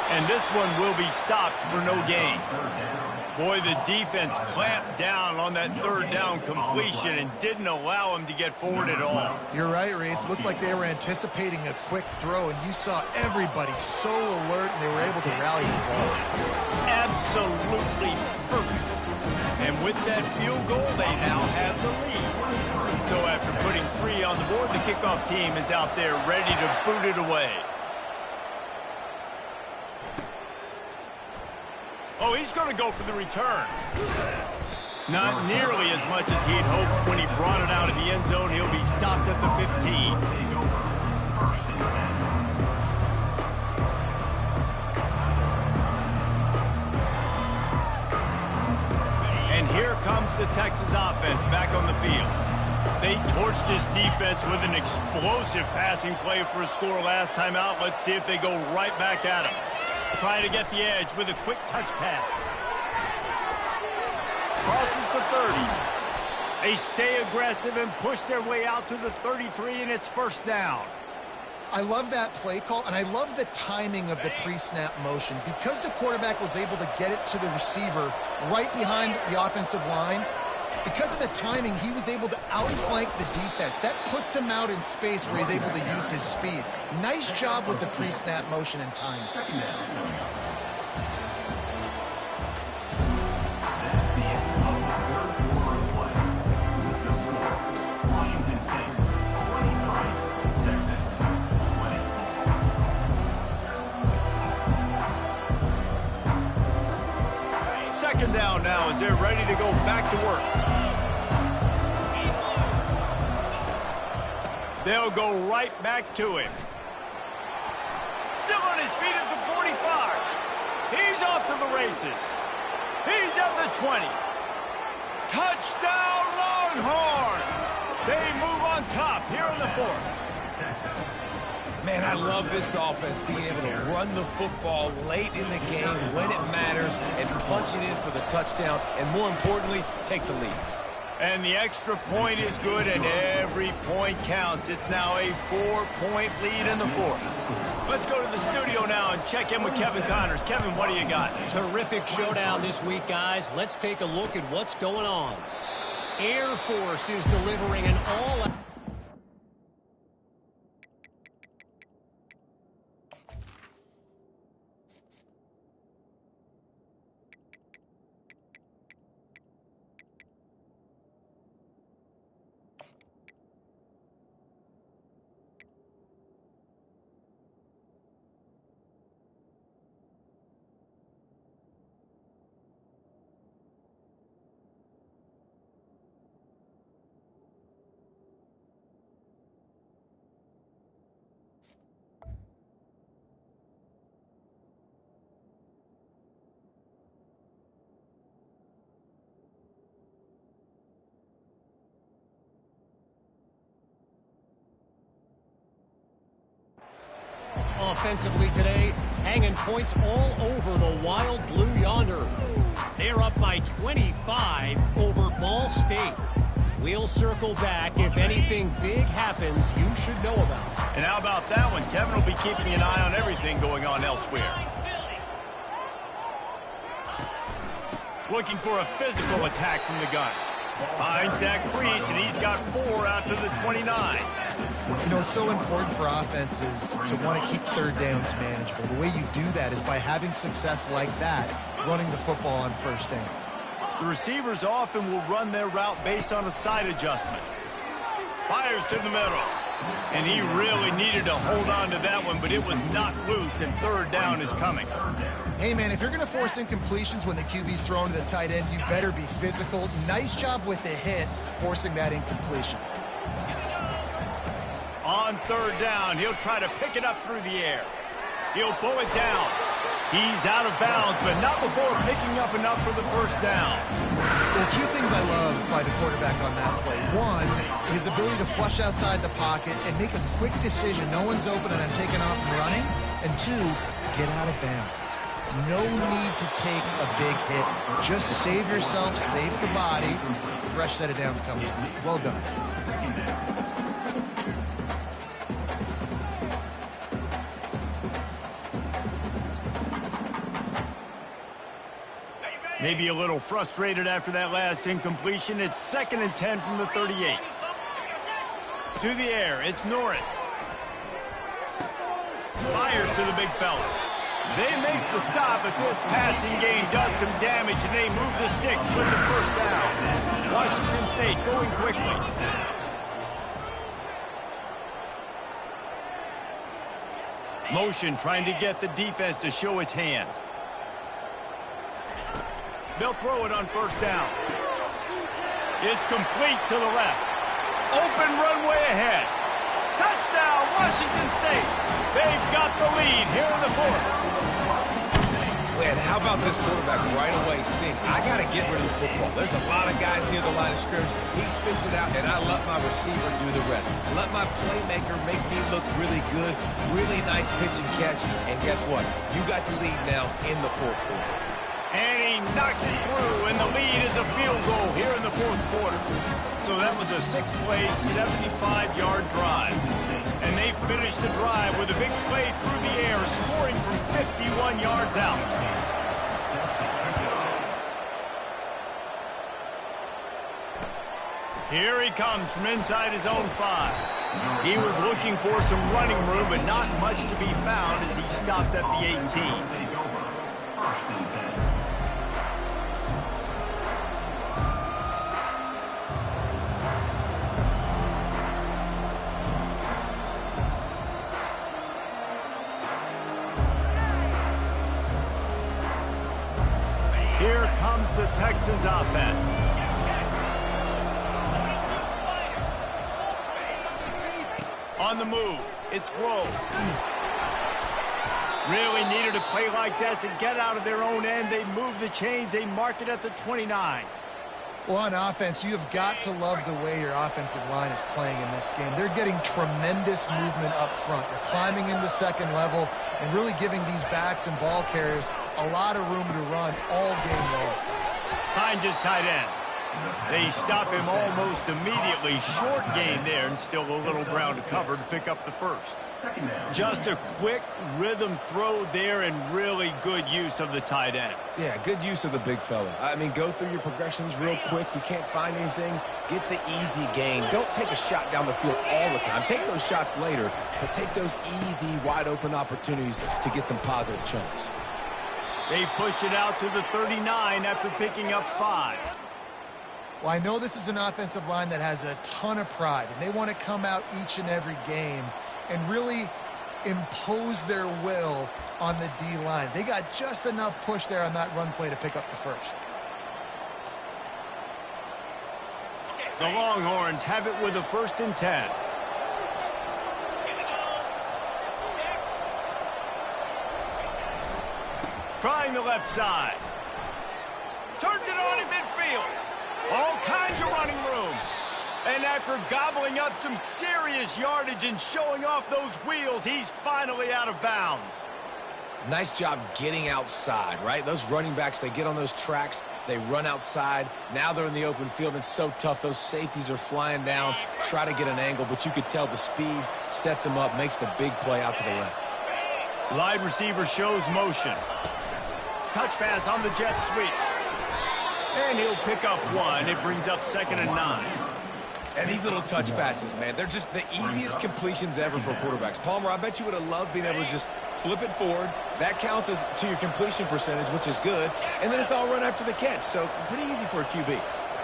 And this one will be stopped for no gain. Boy, the defense clamped down on that third down completion and didn't allow him to get forward at all. You're right, Reese. Looked like they were anticipating a quick throw, and you saw everybody so alert, and they were able to rally the ball. Absolutely perfect. And with that field goal, they now have the lead. So after putting 3 on the board, the kickoff team is out there ready to boot it away. Oh, he's going to go for the return. Not nearly as much as he'd hoped when he brought it out of the end zone. He'll be stopped at the 15. And here comes the Texas offense back on the field. They torched this defense with an explosive passing play for a score last time out. Let's see if they go right back at him. Trying to get the edge with a quick touch pass. Crosses the 30. They stay aggressive and push their way out to the 33, and it's first down. I love that play call, and I love the timing of the pre-snap motion. Because the quarterback was able to get it to the receiver right behind the offensive line, because of the timing, he was able to outflank the defense. That puts him out in space where he's able to use his speed. Nice job with the pre-snap motion and timing. Second down now as they're ready to go back to work. They'll go right back to him. Still on his feet at the 45. He's off to the races. He's at the 20. Touchdown, Longhorns! They move on top here in the 4th. Man, I love this offense being able to run the football late in the game when it matters and punch it in for the touchdown, and more importantly, take the lead. And the extra point is good, and every point counts. It's now a 4-point lead in the 4th. Let's go to the studio now and check in with Kevin Connors. Kevin, what do you got? Terrific showdown this week, guys. Let's take a look at what's going on. Air Force is delivering an all-out... Offensively today, hanging points all over the Wild Blue yonder. They're up by 25 over Ball State. We'll circle back if anything big happens you should know about. And how about that one? Kevin will be keeping an eye on everything going on elsewhere. Looking for a physical attack from the gun. Finds that crease, and he's got 4 out to the 29. You know, it's so important for offenses to want to keep third downs manageable. The way you do that is by having success like that, running the football on first down. The receivers often will run their route based on a side adjustment. Fires to the middle. And he really needed to hold on to that one, but it was not loose, and third down is coming. Hey, man, if you're going to force incompletions when the QB's thrown to the tight end, you better be physical. Nice job with the hit, forcing that incompletion. On third down, he'll try to pick it up through the air. He'll pull it down. He's out of bounds, but not before picking up enough for the first down. Well, 2 things I love by the quarterback on that play. 1, his ability to flush outside the pocket and make a quick decision. No one's open and I'm taking off and running. And 2, get out of bounds. No need to take a big hit. Just save yourself, save the body. Fresh set of downs coming. Well done. Maybe a little frustrated after that last incompletion. It's 2nd and 10 from the 38. To the air, it's Norris. Fires to the big fella. They make the stop, but this passing game does some damage, and they move the sticks with the first down. Washington State going quickly. Motion trying to get the defense to show its hand. They'll throw it on first down. It's complete to the left. Open runway ahead. Touchdown, Washington State. They've got the lead here in the 4th. Man, how about this quarterback right away seeing, I got to get rid of the football. There's a lot of guys near the line of scrimmage. He spits it out, and I let my receiver do the rest. Let my playmaker make me look really good. Really nice pitch and catch. And guess what? You got the lead now in the 4th quarter. And he knocks it through, and the lead is a field goal here in the 4th quarter. So that was a 6-play, 75-yard drive. And they finished the drive with a big play through the air, scoring from 51 yards out. Here he comes from inside his own 5. He was looking for some running room, but not much to be found as he stopped at the 18. First and 10. Here comes the Texas offense. On the move, it's Grove. Really needed a play like that to get out of their own end. They move the chains. They mark it at the 29. Well, on offense, you have got to love the way your offensive line is playing in this game. They're getting tremendous movement up front. They're climbing into second level and really giving these backs and ball carriers a lot of room to run all game long. Finds his tight end. They stop him almost immediately. Short gain there, and still a little ground to cover to pick up the first. Just a quick rhythm throw there, and really good use of the tight end. Yeah, good use of the big fella. I mean, go through your progressions real quick. You can't find anything. Get the easy gain. Don't take a shot down the field all the time. Take those shots later, but take those easy, wide-open opportunities to get some positive chunks. They pushed it out to the 39 after picking up 5. Well, I know this is an offensive line that has a ton of pride, and they want to come out each and every game and really impose their will on the D-line. They got just enough push there on that run play to pick up the first. The Longhorns have it with a 1st and 10. Trying the left side. Turns it on in midfield. All kinds of running room. And after gobbling up some serious yardage and showing off those wheels, he's finally out of bounds. Nice job getting outside, right? Those running backs, they get on those tracks, they run outside. Now they're in the open field. It's so tough. Those safeties are flying down, try to get an angle, but you could tell the speed sets them up, makes the big play out to the left. Wide receiver shows motion. Touch pass on the jet sweep. And he'll pick up 1. It brings up 2nd and 9. And these little touch passes, man, they're just the easiest completions ever for quarterbacks. Palmer, I bet you would have loved being able to just flip it forward. That counts as to your completion percentage, which is good. And then it's all run after the catch, so pretty easy for a QB.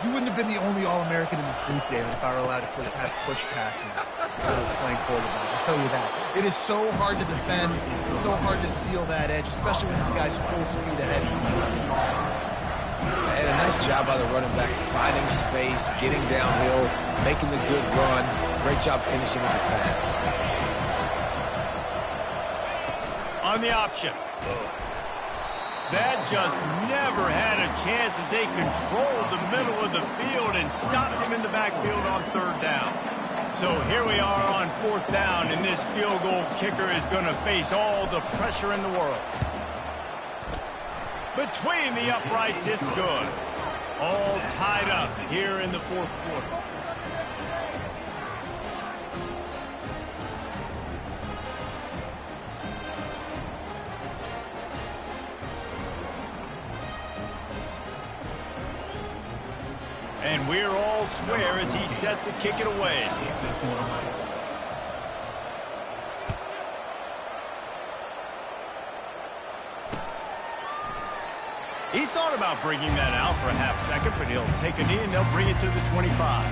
You wouldn't have been the only All-American in this booth, David, if I were allowed to have push passes when I was playing quarterback. I'll tell you that. It is so hard to defend. It's so hard to seal that edge, especially when this guy's full speed ahead. And a nice job by the running back, finding space, getting downhill, making the good run. Great job finishing with his pads. On the option. That just never had a chance as they controlled the middle of the field and stopped him in the backfield on 3rd down. So here we are on 4th down, and this field goal kicker is going to face all the pressure in the world. Between the uprights, it's good. All tied up here in the 4th quarter. And we're all square as he's set to kick it away. He thought about bringing that out for a half second, but he'll take a knee and they'll bring it to the 25.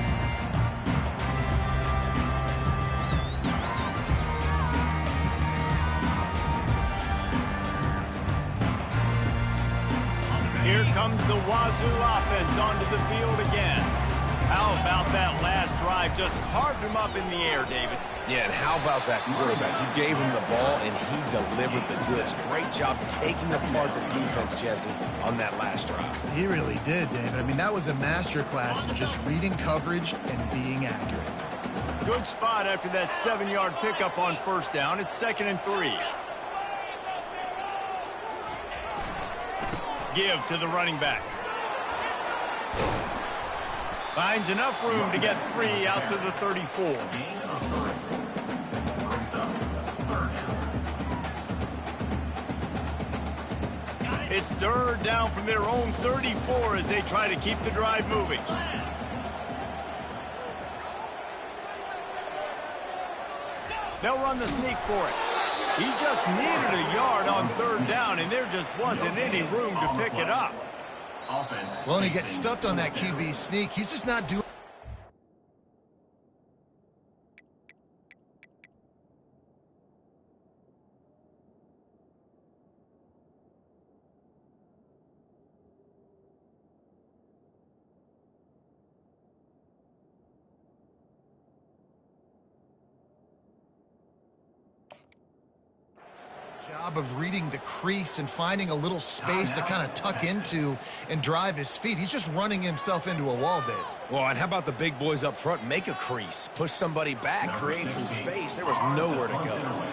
Here comes the Wazoo offense onto the field again. How about that last drive? Just carved him up in the air, David. Yeah, and how about that quarterback? You gave him the ball, and he delivered the goods. Great job taking apart the defense, Jesse, on that last drive. He really did, David. I mean, that was a masterclass in just reading coverage and being accurate. Good spot after that 7-yard pickup on first down. It's 2nd and 3. Give to the running back. Finds enough room to get 3 out to the 34. It's third down from their own 34 as they try to keep the drive moving. They'll run the sneak for it. He just needed a yard on third down, and there just wasn't any room to pick it up. Well, and he gets stuffed on that QB sneak. He's just not doing. Job of reading the crease and finding a little space to kind of tuck into and drive his feet. He's just running himself into a wall, Dave. Well, and how about the big boys up front? Make a crease. Push somebody back. Create some space. There was nowhere to go.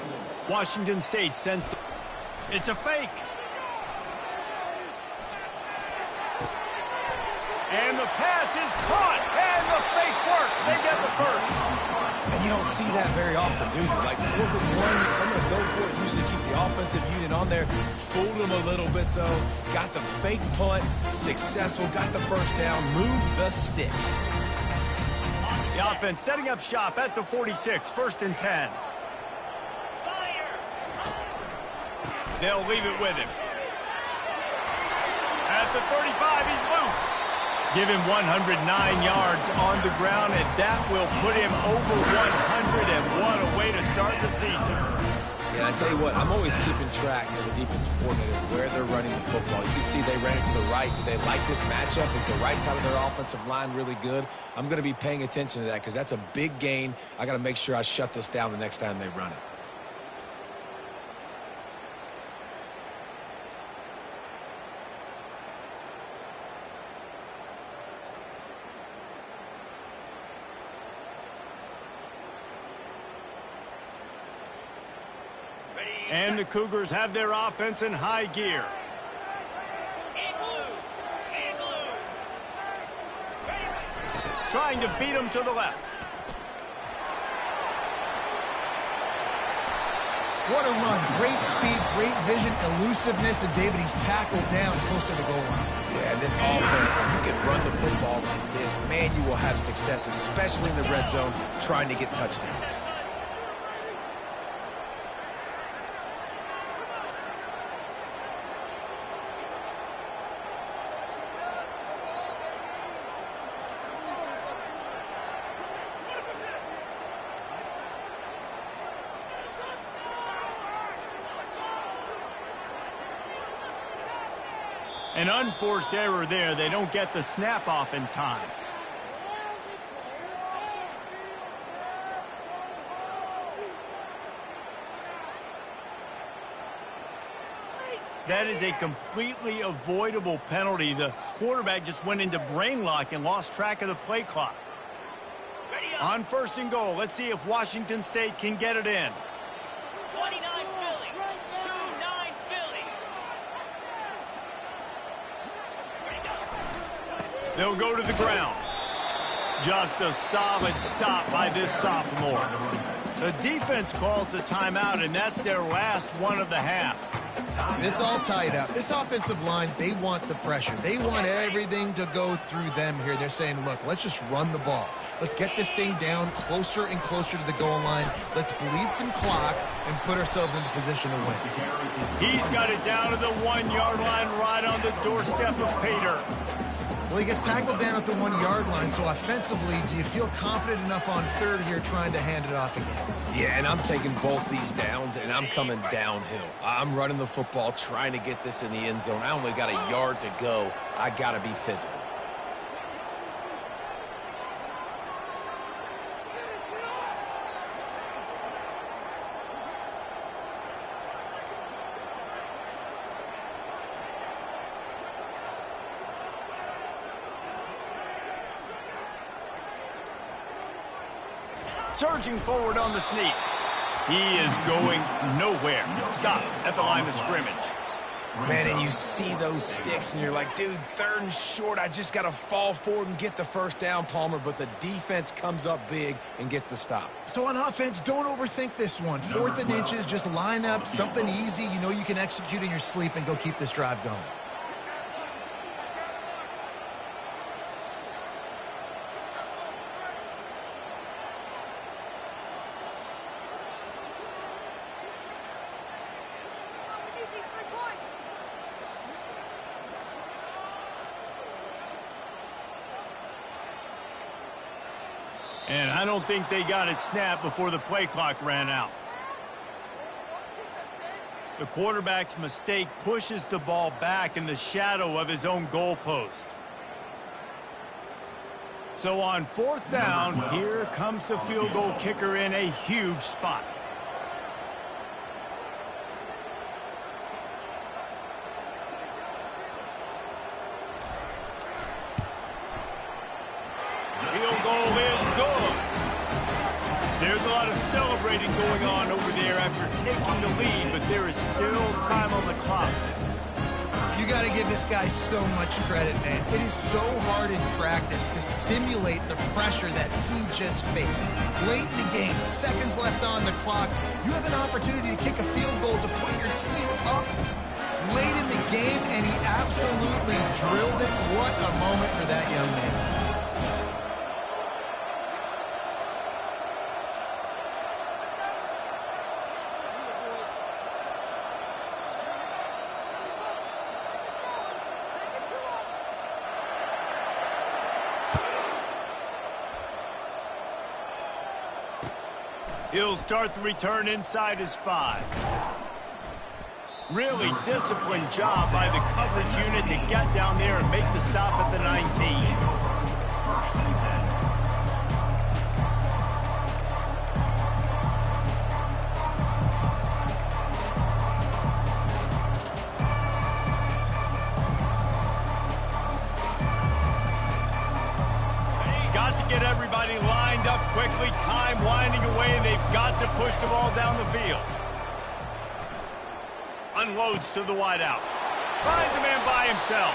Washington State sends the... It's a fake. And the pass is caught. And the fake works. They get the first. And you don't see that very often, do you? Like 4th and 1, if I'm going to go for it, usually keep the offensive unit on there. Fooled them a little bit, though. Got the fake punt. Successful. Got the first down. Move the sticks. The offense setting up shop at the 46. 1st and 10. They'll leave it with him. At the 35, he's loose. Give him 109 yards on the ground, and that will put him over 100, and what a way to start the season. Yeah, I tell you what, I'm always keeping track as a defensive coordinator where they're running the football. You can see they ran it to the right. Do they like this matchup? Is the right side of their offensive line really good? I'm going to be paying attention to that because that's a big gain. I got to make sure I shut this down the next time they run it. And the Cougars have their offense in high gear. Trying to beat them to the left. What a run. Great speed, great vision, elusiveness, and David, he's tackled down close to the goal line. Yeah, and this offense, when you can run the football like this, man, you will have success, especially in the red zone, trying to get touchdowns. An unforced error there. They don't get the snap off in time. That is a completely avoidable penalty. The quarterback just went into brain lock and lost track of the play clock. On 1st and goal, let's see if Washington State can get it in. 29 Philly. 2-9 Philly. They'll go to the ground. Just a solid stop by this sophomore. The defense calls the timeout, and that's their last one of the half. It's all tied up. This offensive line, they want the pressure. They want everything to go through them here. They're saying, look, let's just run the ball. Let's get this thing down closer and closer to the goal line. Let's bleed some clock and put ourselves into position to win. He's got it down to the 1-yard line right on the doorstep of Pater. Well, he gets tackled down at the 1-yard line, so offensively, do you feel confident enough on third here trying to hand it off again? Yeah, and I'm taking both these downs, and I'm coming downhill. I'm running the football, trying to get this in the end zone. I only got a yard to go. I got to be physical. Surging forward on the sneak. He is going nowhere. Stop at the line of scrimmage. Man, and you see those sticks, and you're like, dude, 3rd and short. I just got to fall forward and get the first down, Palmer. But the defense comes up big and gets the stop. So on offense, don't overthink this one. 4th and inches, just line up, something easy you know you can execute in your sleep and go keep this drive going. And I don't think they got it snapped before the play clock ran out. The quarterback's mistake pushes the ball back in the shadow of his own goalpost. So on 4th down, here comes the field goal kicker in a huge spot. Field goal is good. There's a lot of celebrating going on over there after taking the lead, but there is still time on the clock. You got to give this guy so much credit, man. It is so hard in practice to simulate the pressure that he just faced. Late in the game, seconds left on the clock, you have an opportunity to kick a field goal to put your team up late in the game, and he absolutely drilled it. What a moment for that young man. He'll start the return inside his 5. Really disciplined job by the coverage unit to get down there and make the stop at the 19. Get everybody lined up quickly, time winding away, and they've got to push the ball down the field. Unloads to the wideout. Finds a man by himself.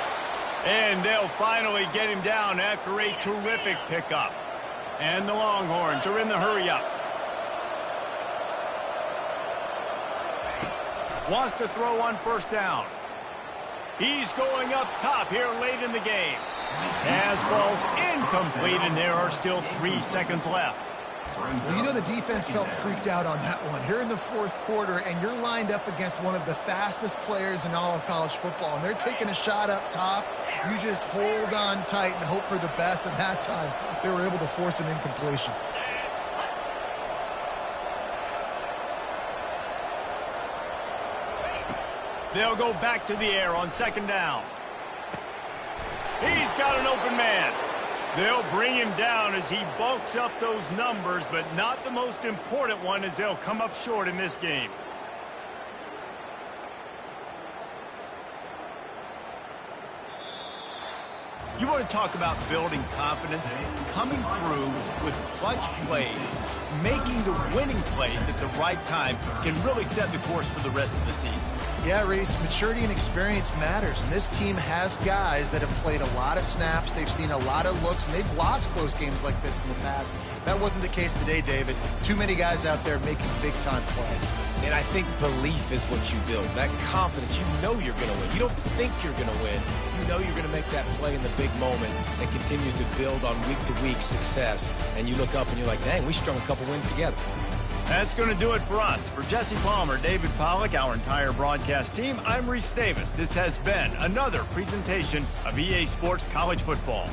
And they'll finally get him down after a terrific pickup. And the Longhorns are in the hurry-up. Wants to throw on 1st down. He's going up top here late in the game. Pass falls incomplete, and there are still 3 seconds left. Well, you know the defense felt freaked out on that one. Here in the 4th quarter, and you're lined up against one of the fastest players in all of college football, and they're taking a shot up top. You just hold on tight and hope for the best, and that time they were able to force an incompletion. They'll go back to the air on 2nd down. He's got an open man. They'll bring him down as he bulks up those numbers, but not the most important one as they'll come up short in this game. You want to talk about building confidence? Coming through with clutch plays, making the winning plays at the right time can really set the course for the rest of the season. Yeah, Reese, maturity and experience matters, and this team has guys that have played a lot of snaps, they've seen a lot of looks, and they've lost close games like this in the past. That wasn't the case today, David. Too many guys out there making big-time plays. And I think belief is what you build. That confidence, you know you're going to win. You don't think you're going to win. You know you're going to make that play in the big moment that continues to build on week-to-week success. And you look up and you're like, dang, we strung a couple wins together. That's going to do it for us. For Jesse Palmer, David Pollack, our entire broadcast team, I'm Reese Davis. This has been another presentation of EA Sports College Football.